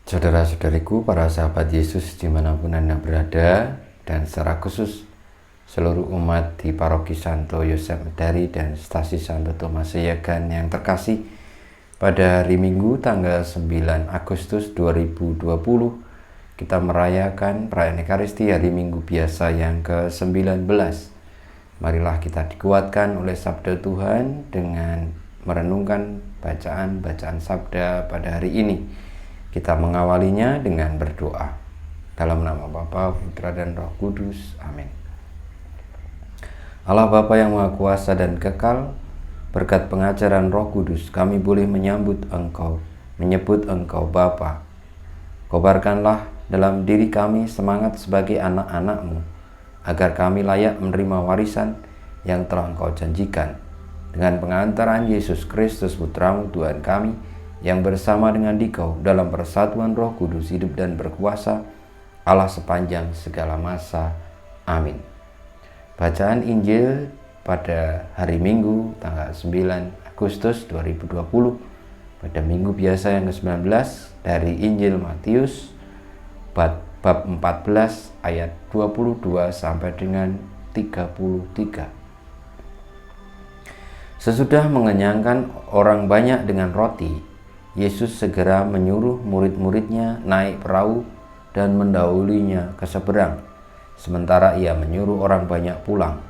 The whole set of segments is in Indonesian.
Saudara-saudariku, para sahabat Yesus dimanapun Anda berada, dan secara khusus seluruh umat di Paroki Santo Yosef Medari dan Stasi Santo Thomas Seyagan yang terkasih, pada hari Minggu tanggal 9 Agustus 2020 kita merayakan perayaan Ekaristi hari Minggu biasa yang ke-19. Marilah kita dikuatkan oleh sabda Tuhan dengan merenungkan bacaan-bacaan sabda pada hari ini. Kita mengawalinya dengan berdoa. Dalam nama Bapa, Putra, dan Roh Kudus. Amin. Allah Bapa yang Maha Kuasa dan Kekal, berkat pengajaran Roh Kudus, kami boleh menyambut Engkau, menyebut Engkau Bapa. Kobarkanlah dalam diri kami semangat sebagai anak-anak-Mu, agar kami layak menerima warisan yang telah Engkau janjikan. Dengan pengantaran Yesus Kristus Putra-Mu Tuhan kami, yang bersama dengan Dikau dalam persatuan Roh Kudus hidup dan berkuasa, Allah sepanjang segala masa. Amin. Bacaan Injil pada hari Minggu tanggal 9 Agustus 2020 pada Minggu biasa yang ke-19 dari Injil Matius bab 14 ayat 22 sampai dengan 33. Sesudah mengenyangkan orang banyak dengan roti, Yesus segera menyuruh murid-muridnya naik perahu dan mendahulunya ke seberang, sementara ia menyuruh orang banyak pulang.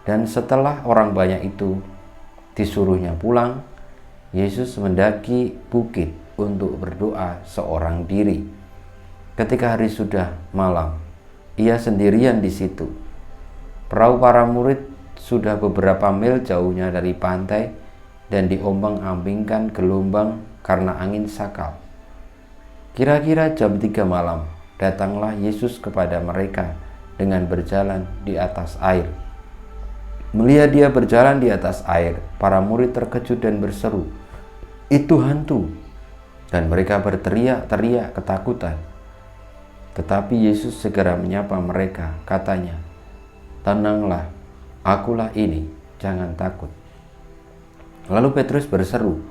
Dan setelah orang banyak itu disuruhnya pulang, Yesus mendaki bukit untuk berdoa seorang diri. Ketika hari sudah malam, ia sendirian di situ. Perahu para murid sudah beberapa mil jauhnya dari pantai dan diombang-ambingkan gelombang karena angin sakal. Kira-kira jam 3 malam, datanglah Yesus kepada mereka dengan berjalan di atas air. Melihat dia berjalan di atas air, para murid terkejut dan berseru, "Itu hantu!" Dan mereka berteriak-teriak ketakutan. Tetapi Yesus segera menyapa mereka, katanya, "Tenanglah, akulah ini, jangan takut." Lalu Petrus berseru,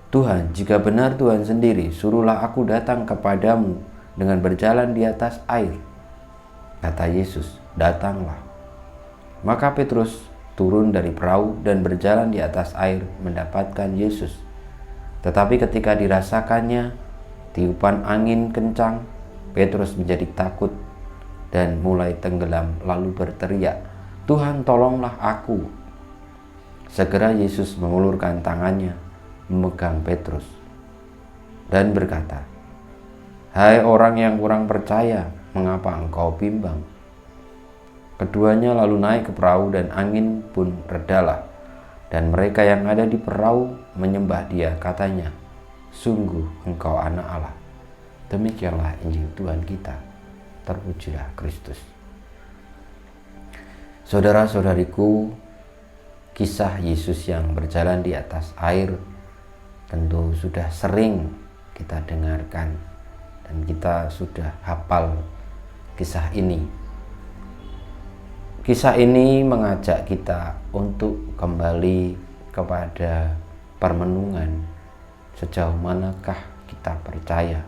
"Tuhan, jika benar Tuhan sendiri, suruhlah aku datang kepadamu dengan berjalan di atas air." Kata Yesus, "Datanglah." Maka Petrus turun dari perahu dan berjalan di atas air mendapatkan Yesus. Tetapi ketika dirasakannya tiupan angin kencang, Petrus menjadi takut dan mulai tenggelam lalu berteriak, "Tuhan, tolonglah aku." Segera Yesus mengulurkan tangannya, memegang Petrus, dan berkata, "Hai orang yang kurang percaya, mengapa engkau bimbang?" Keduanya lalu naik ke perahu dan angin pun redalah. Dan mereka yang ada di perahu menyembah dia, katanya, "Sungguh engkau anak Allah." Demikianlah Injil Tuhan kita. Terpujilah Kristus. Saudara-saudariku, kisah Yesus yang berjalan di atas air tentu sudah sering kita dengarkan dan kita sudah hafal kisah ini. Kisah ini mengajak kita untuk kembali kepada permenungan sejauh manakah kita percaya.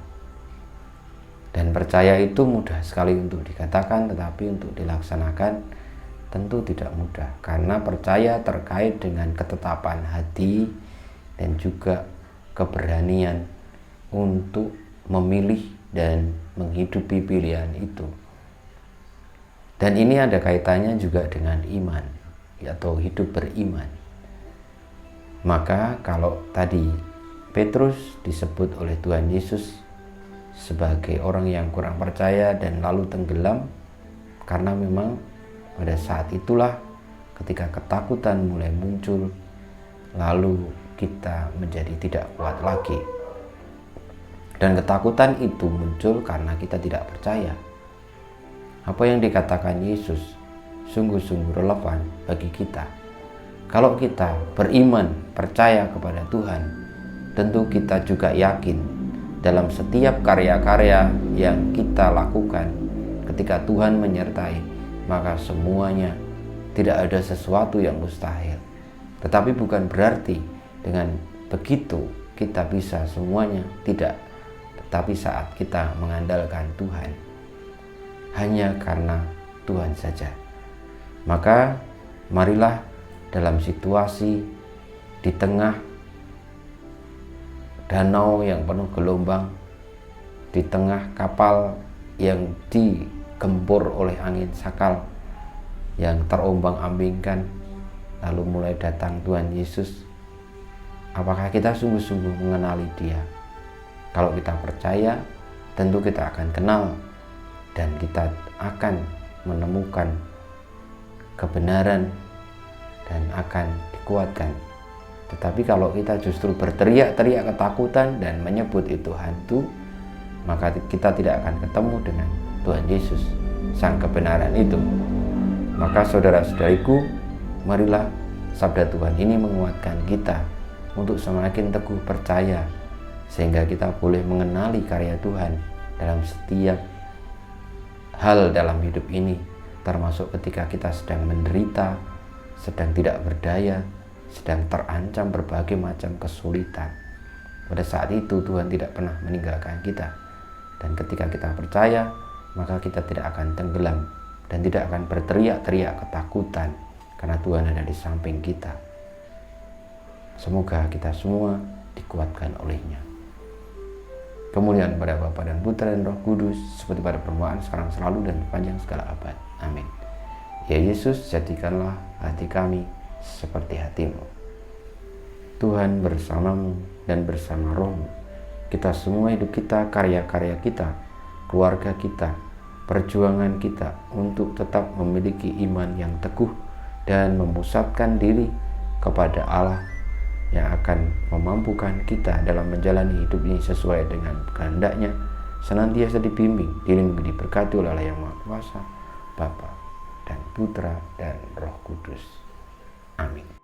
Dan percaya itu mudah sekali untuk dikatakan, tetapi untuk dilaksanakan tentu tidak mudah, karena percaya terkait dengan ketetapan hati dan juga keberanian untuk memilih dan menghidupi pilihan itu. Dan ini ada kaitannya juga dengan iman atau hidup beriman. Maka kalau tadi Petrus disebut oleh Tuhan Yesus sebagai orang yang kurang percaya dan lalu tenggelam, karena memang pada saat itulah ketika ketakutan mulai muncul, lalu kita menjadi tidak kuat lagi. Dan ketakutan itu muncul karena kita tidak percaya. Apa yang dikatakan Yesus sungguh-sungguh relevan bagi kita. Kalau kita beriman, percaya kepada Tuhan, tentu kita juga yakin dalam setiap karya-karya yang kita lakukan. Ketika Tuhan menyertai, maka semuanya tidak ada sesuatu yang mustahil. Tetapi bukan berarti dengan begitu kita bisa semuanya, tidak. Tetapi saat kita mengandalkan Tuhan, hanya karena Tuhan saja, maka marilah dalam situasi di tengah danau yang penuh gelombang, di tengah kapal yang digempur oleh angin sakal yang terombang-ambingkan, lalu mulai datang Tuhan Yesus. Apakah kita sungguh-sungguh mengenali Dia? Kalau kita percaya, tentu kita akan kenal dan kita akan menemukan kebenaran dan akan dikuatkan. Tetapi kalau kita justru berteriak-teriak ketakutan dan menyebut itu hantu, maka kita tidak akan ketemu dengan Tuhan Yesus, Sang kebenaran itu. Maka saudara-saudariku, marilah sabda Tuhan ini menguatkan kita untuk semakin teguh percaya, sehingga kita boleh mengenali karya Tuhan dalam setiap hal dalam hidup ini, termasuk ketika kita sedang menderita, sedang tidak berdaya, sedang terancam berbagai macam kesulitan. Pada saat itu Tuhan tidak pernah meninggalkan kita. Dan ketika kita percaya, maka kita tidak akan tenggelam dan tidak akan berteriak-teriak ketakutan, karena Tuhan ada di samping kita. Semoga kita semua dikuatkan oleh-Nya. Kemuliaan pada Bapa dan Putra dan Roh Kudus, seperti pada permulaan, sekarang, selalu, dan sepanjang segala abad. Amin. Ya Yesus, jadikanlah hati kami seperti hati-Mu. Tuhan bersamamu dan bersama Roh-Mu. Kita semua, hidup kita, karya-karya kita, keluarga kita, perjuangan kita untuk tetap memiliki iman yang teguh dan memusatkan diri kepada Allah yang akan memampukan kita dalam menjalani hidup ini sesuai dengan kehendak-Nya, senantiasa dibimbing, dilindungi, diberkati oleh Allah yang Maha Kuasa, Bapa dan Putra dan Roh Kudus. Amin.